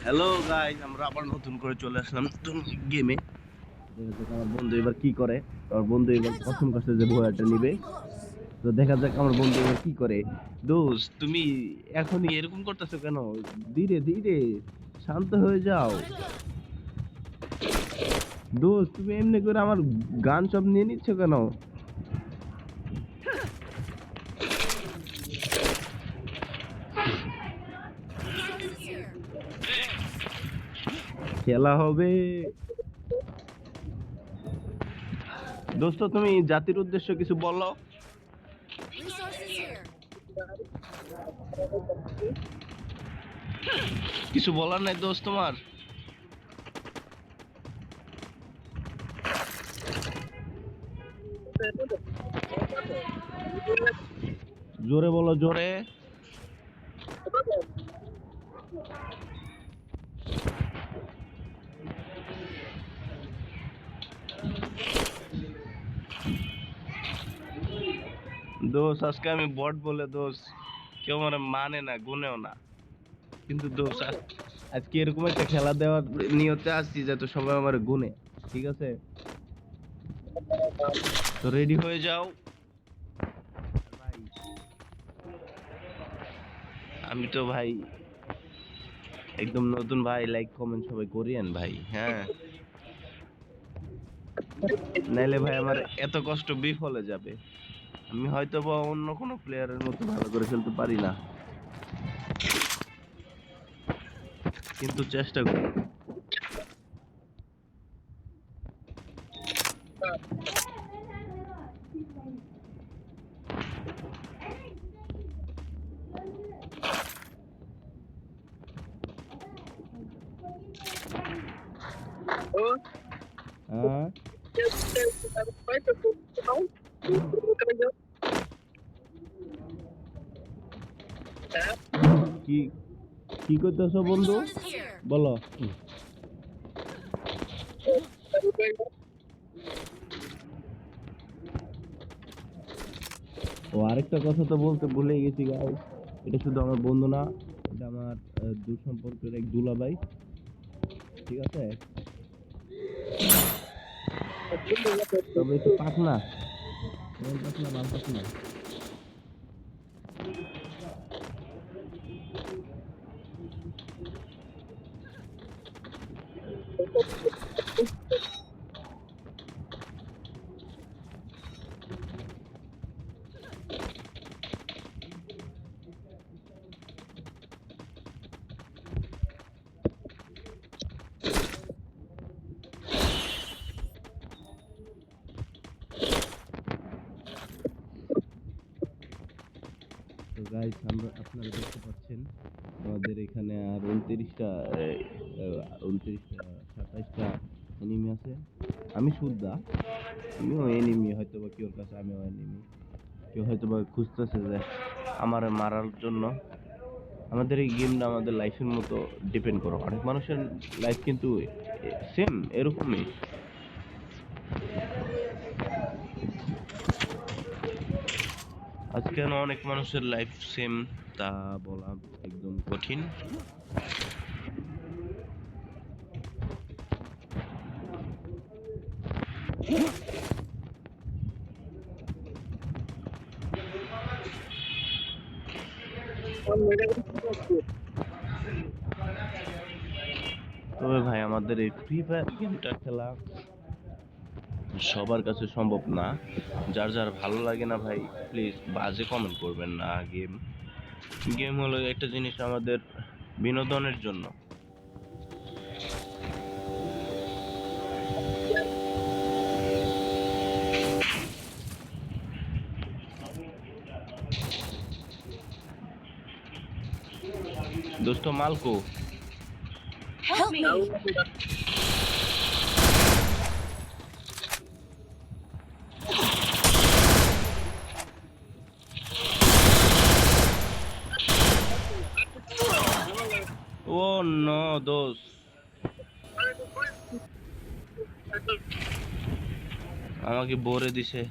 Hello guys, আমরা আবার নতুন করে চলে আসলাম নতুন গেমে। দেখা যাক আমার বন্ধু এবার কি করে। আমার বন্ধু এবার কসম কাছে যে ভয়টা নিবে। তো দেখা যাক আমার বন্ধু এবার কি করে। দোস্ত, তুমি এখনই এরকম করতেছো কেন? ধীরে ধীরে শান্ত হয়ে যাও। দোস্ত, তুমি এমনি করে আমার গান সব নিয়ে নিচ্ছ কেন? খেলা হবে। দোস্ত, তুমি জাতির উদ্দেশ্য কিছু বলো। কিছু বলার নাই দোস্ত তোমার? জোরে বলো, জোরে। দোস্ত, আজকে আমি বট বলে দোস্ত কেউ আমার মানে না, গুনেও না। কিন্তু দোস্ত আজকে এরকম একটা খেলা দেওয়ার নিয়তে আসছি যাতে সবাই আমার গুনে। ঠিক আছে, তো রেডি হয়ে যাও ভাই। আমি তো ভাই একদম নতুন ভাই, লাইক কমেন্ট সবাই করিয়েন ভাই, হ্যাঁ। নাইলে ভাই আমার এত কষ্ট বিফলে যাবে। আমি হয়তো বা অন্য কোনো প্লেয়ারের মতো ভালো করে খেলতে পারি না, কিন্তু চেষ্টা করি। হ্যাঁ, কি কি করতেছো বন্ধু? বলো। ও, আরেকটা কথা তো বলতে ভুলে গেছি গাইস। এটা শুধু আমার বন্ধু না, এটা আমার দূর সম্পর্কের এক দুলাভাই। ঠিক আছে, তবে একটু পাকনা, এমন পাকনা, বাল পাকনা। তো গাইস, আপনারা দেখতে পাচ্ছেন আমাদের এখানে আর 27টা এনিমি আছে। আমি সুদ্দা, আমিও এনিমি, হয়তো বা কেউর কাছে আমিও এনিমি। কেউ হয়তো বা খুঁজতেছে যে আমার মারার জন্য। আমাদের এই গেমটা আমাদের লাইফের মতো ডিপেন্ড করে। অনেক মানুষের লাইফ কিন্তু সেম এরকমই। আজকে অনেক মানুষের লাইফ সেম, তা বলা একদম কঠিন। তবে ভাই, আমাদের এই ফ্রি ফায়ার গেমটা খেলা সবার কাছে সম্ভব না। যার যার ভালো লাগে না ভাই, প্লিজ বাজে কমেন্ট করবেন না। গেম গেম হলো একটা জিনিস আমাদের বিনোদনের জন্য। দোস্ত, মালকো। Help me! ও নো দোস্ত, আমাকে বরে দিছে।